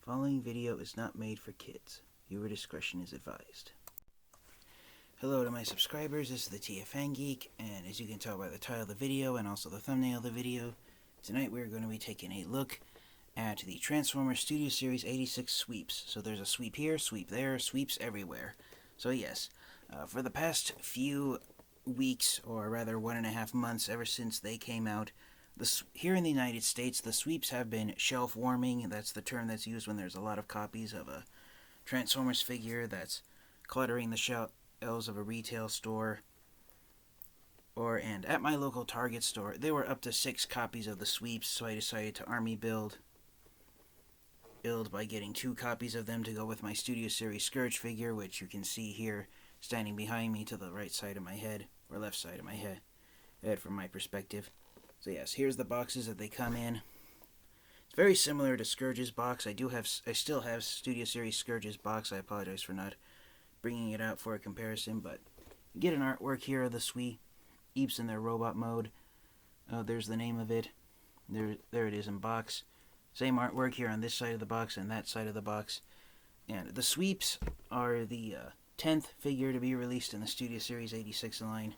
Following video is not made for kids. Viewer discretion is advised. Hello to my subscribers, this is the TFN Geek, and as you can tell by the title of the video and also the thumbnail of the video, tonight we're going to be taking a look at the Transformers Studio Series 86 sweeps. So there's a sweep here, sweep there, sweeps everywhere. So yes, for the past few weeks, or rather 1.5 months ever since they came out, here in the United States, the sweeps have been shelf warming. That's the term that's used when there's a lot of copies of a Transformers figure that's cluttering the shelves of a retail store. And at my local Target store, there were up to 6 copies of the sweeps, so I decided to army build by getting 2 copies of them to go with my Studio Series Scourge figure, which you can see here standing behind me to the right side of my head, or left side of my head from my perspective. So yes, here's the boxes that they come in. It's very similar to Scourge's box. I still have Studio Series Scourge's box. I apologize for not bringing it out for a comparison, but you get an artwork here of the sweeps in their robot mode. There's the name of it. There it is in box. Same artwork here on this side of the box and that side of the box. And the sweeps are the 10th figure to be released in the Studio Series 86 line.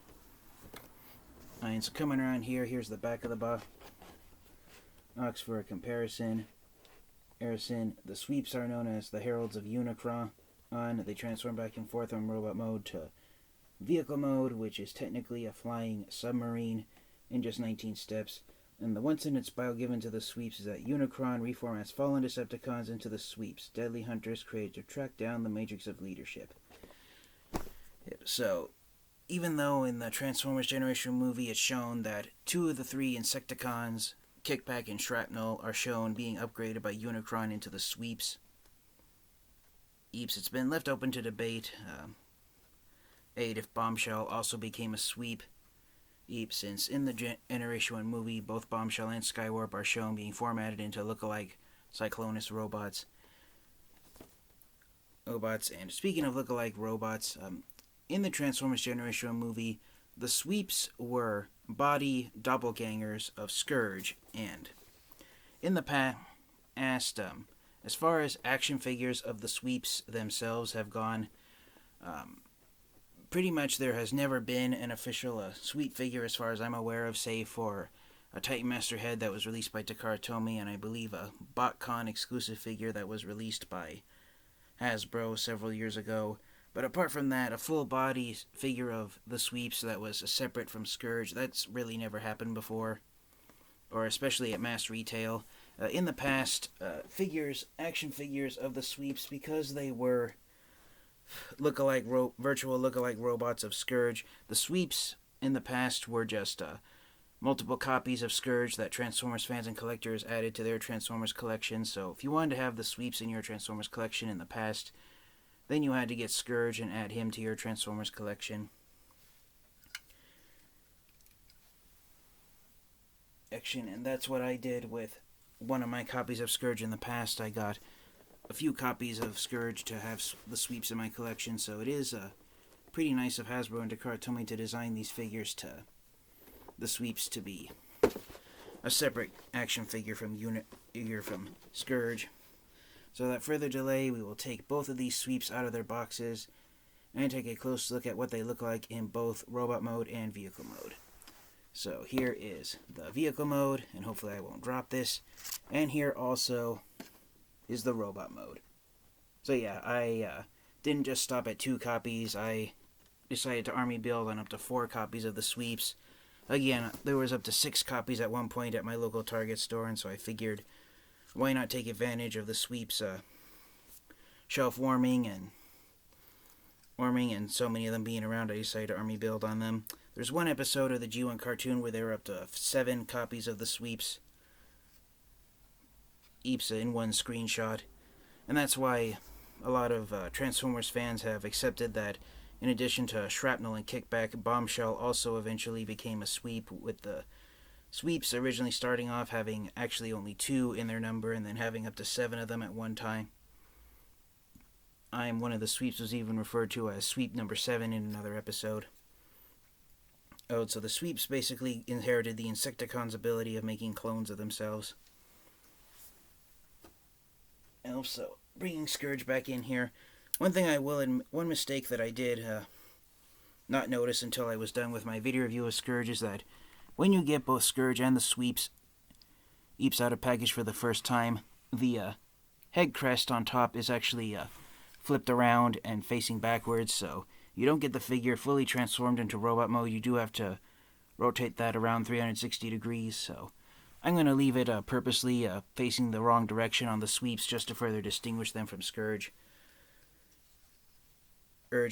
And so coming around here, here's the back of the box for a comparison. The sweeps are known as the Heralds of Unicron. They transform back and forth from robot mode to vehicle mode, which is technically a flying submarine in just 19 steps. And the one sentence bio given to the sweeps is that Unicron reform as fallen Decepticons into the sweeps, deadly hunters created to track down the matrix of leadership. So, even though in the Transformers Generation movie it's shown that 2 of the 3 Insecticons, Kickback and Shrapnel, are shown being upgraded by Unicron into the sweeps, it's been left open to debate if Bombshell also became a sweep, since in the Generation 1 movie both Bombshell and Skywarp are shown being formatted into look-alike Cyclonus robots. And speaking of look-alike robots, in the Transformers Generation 1 movie, the sweeps were body doppelgangers of Scourge, and in the past, as far as action figures of the sweeps themselves have gone, pretty much there has never been an official sweep figure as far as I'm aware of, save for a Titan Master head that was released by Takara Tomy, and I believe a BotCon exclusive figure that was released by Hasbro several years ago. But apart from that, a full body figure of the sweeps that was separate from Scourge, that's really never happened before, or especially at mass retail. In the past, action figures of the sweeps, because they were virtual look-alike robots of Scourge, the sweeps in the past were just multiple copies of Scourge that Transformers fans and collectors added to their Transformers collection. So if you wanted to have the sweeps in your Transformers collection in the past, then you had to get Scourge and add him to your Transformers collection. And that's what I did with one of my copies of Scourge in the past. I got a few copies of Scourge to have the sweeps in my collection, so it is pretty nice of Hasbro and Takara Tomy to design these figures to the sweeps to be a separate action figure from Scourge. So without further delay, we will take both of these sweeps out of their boxes and take a close look at what they look like in both robot mode and vehicle mode. So here is the vehicle mode, and hopefully I won't drop this. And here also is the robot mode. So yeah, I didn't just stop at 2 copies. I decided to army build on up to 4 copies of the sweeps. Again, there was up to 6 copies at one point at my local Target store, and so I figured, why not take advantage of the sweeps shelf warming and so many of them being around, I decided to army build on them. There's one episode of the G1 cartoon where there were up to 7 copies of the sweeps in one screenshot, and that's why a lot of Transformers fans have accepted that in addition to Shrapnel and Kickback, Bombshell also eventually became a sweep, with the sweeps originally starting off having actually only 2 in their number and then having up to 7 of them at one time. One of the sweeps was even referred to as sweep number 7 in another episode. So the sweeps basically inherited the Insecticons' ability of making clones of themselves. myself, so bringing Scourge back in here. One thing I will admit, one mistake that I did not notice until I was done with my video review of Scourge is that when you get both Scourge and the sweeps out of package for the first time, the head crest on top is actually flipped around and facing backwards, so you don't get the figure fully transformed into robot mode. You do have to rotate that around 360 degrees, so I'm going to leave it purposely facing the wrong direction on the sweeps just to further distinguish them from Scourge.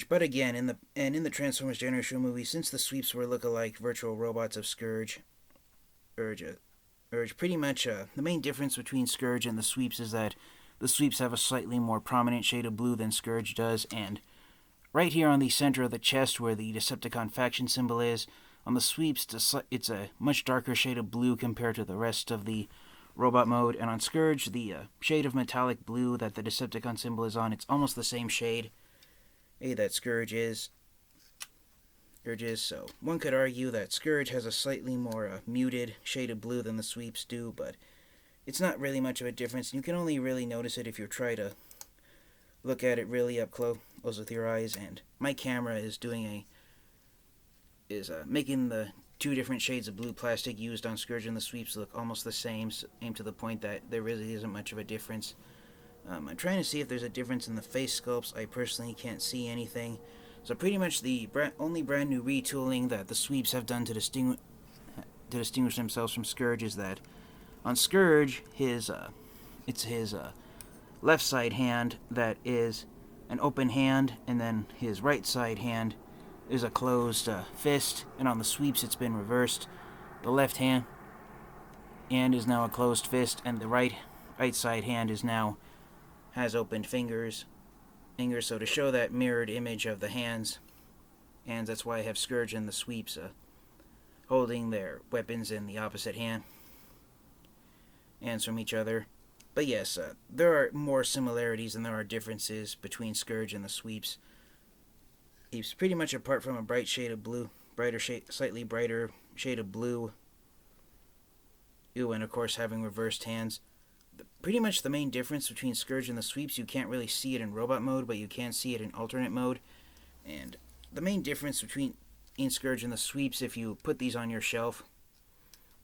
But again, in the Transformers Generation movie, since the sweeps were look-alike virtual robots of Scourge, pretty much the main difference between Scourge and the sweeps is that the sweeps have a slightly more prominent shade of blue than Scourge does, and right here on the center of the chest where the Decepticon faction symbol is, on the sweeps it's a much darker shade of blue compared to the rest of the robot mode, and on Scourge, the shade of metallic blue that the Decepticon symbol is on, it's almost the same shade that Scourge is. So one could argue that Scourge has a slightly more muted shade of blue than the sweeps do, but it's not really much of a difference. You can only really notice it if you try to look at it really up close with your eyes, and my camera is making the two different shades of blue plastic used on Scourge and the sweeps look almost the same to the point that there really isn't much of a difference. I'm trying to see if there's a difference in the face sculpts. I personally can't see anything. So pretty much the only brand new retooling that the sweeps have done to distinguish themselves from Scourge is that on Scourge, it's his left side hand that is an open hand, and then his right side hand is a closed fist, and on the sweeps it's been reversed. The left hand is now a closed fist, and the right side hand has opened fingers. So to show that mirrored image of the hands, that's why I have Scourge and the sweeps holding their weapons in the opposite hands from each other. But yes, there are more similarities than there are differences between Scourge and the sweeps. He's pretty much apart from a bright shade of blue, slightly brighter shade of blue. And of course having reversed hands. Pretty much the main difference between Scourge and the sweeps, you can't really see it in robot mode, but you can see it in alternate mode. And the main difference between Scourge and the sweeps, if you put these on your shelf,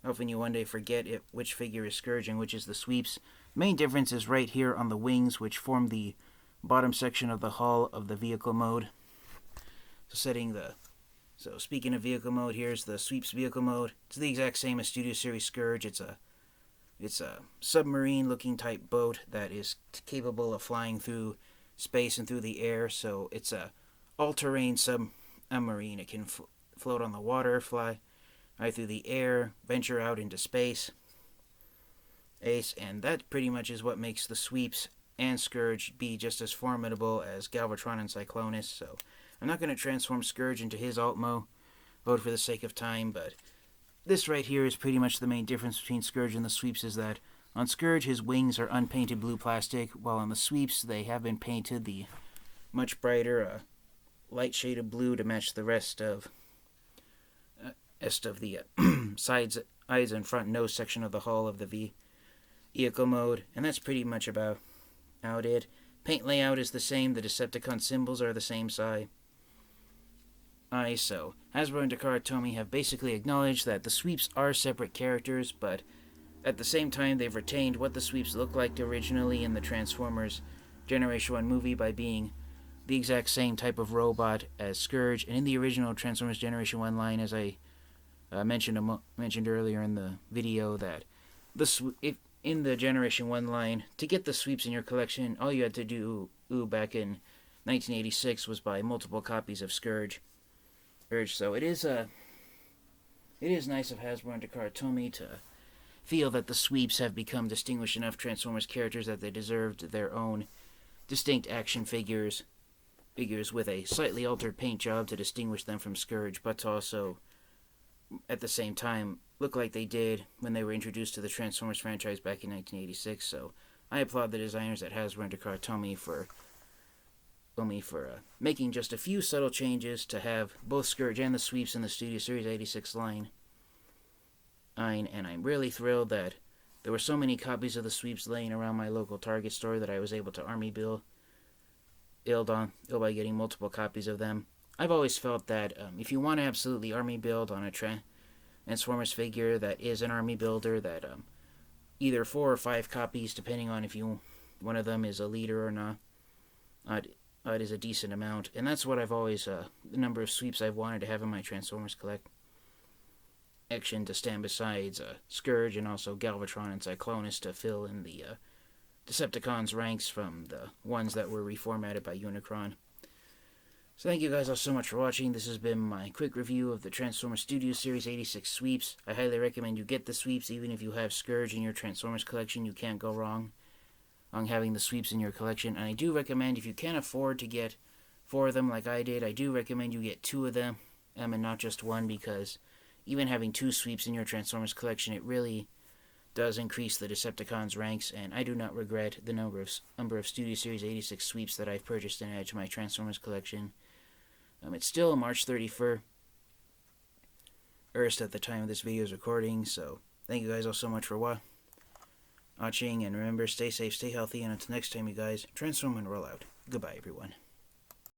often you one day forget which figure is Scourge and which is the sweeps. The main difference is right here on the wings, which form the bottom section of the hull of the vehicle mode. So speaking of vehicle mode, here's the sweeps vehicle mode. It's the exact same as Studio Series Scourge. It's a submarine-looking type boat that is capable of flying through space and through the air. So it's a all-terrain submarine. It can float on the water, fly right through the air, venture out into space. And that pretty much is what makes the sweeps and Scourge be just as formidable as Galvatron and Cyclonus. So I'm not going to transform Scourge into his alt mode for the sake of time, but this right here is pretty much the main difference between Scourge and the sweeps, is that on Scourge his wings are unpainted blue plastic, while on the sweeps they have been painted the much brighter light shade of blue to match the rest of the sides, eyes, and front nose section of the hull of the vehicle mode. And that's pretty much about it. Paint layout is the same. The Decepticon symbols are the same size. So Hasbro and Takara Tomy have basically acknowledged that the sweeps are separate characters, but at the same time they've retained what the sweeps looked like originally in the Transformers Generation 1 movie by being the exact same type of robot as Scourge. And in the original Transformers Generation 1 line, as I mentioned earlier in the video, that in the Generation 1 line, to get the sweeps in your collection, all you had to do back in 1986 was buy multiple copies of Scourge. So it is nice of Hasbro and Takara Tomy to feel that the sweeps have become distinguished enough Transformers characters that they deserved their own distinct action figures with a slightly altered paint job to distinguish them from Scourge, but to also at the same time look like they did when they were introduced to the Transformers franchise back in 1986. So I applaud the designers at Hasbro and Takara Tomy for making just a few subtle changes to have both Scourge and the sweeps in the Studio Series 86 line. And I'm really thrilled that There were so many copies of the sweeps laying around my local Target store that I was able to army build by getting multiple copies of them. I've always felt that if you want to absolutely army build on a Transformers figure that is an army builder, that either 4 or 5 copies, depending on if one of them is a leader or not, it is a decent amount. And that's what I've always, the number of sweeps I've wanted to have in my Transformers collection to stand beside Scourge and also Galvatron and Cyclonus to fill in the Decepticons ranks from the ones that were reformatted by Unicron. So thank you guys all so much for watching. This has been my quick review of the Transformers Studio Series 86 sweeps. I highly recommend you get the sweeps. Even if you have Scourge in your Transformers collection, you can't go wrong on having the sweeps in your collection. And I do recommend, if you can't afford to get 4 of them like I did, I do recommend you get 2 of them and not just 1, because even having 2 sweeps in your Transformers collection, it really does increase the Decepticons ranks, and I do not regret the number of Studio Series 86 sweeps that I've purchased and added to my Transformers collection. It's still March 31st at the time of this video's recording, so thank you guys all so much for watching, and remember, stay safe, stay healthy, and until next time, you guys, transform and roll out. Goodbye, everyone.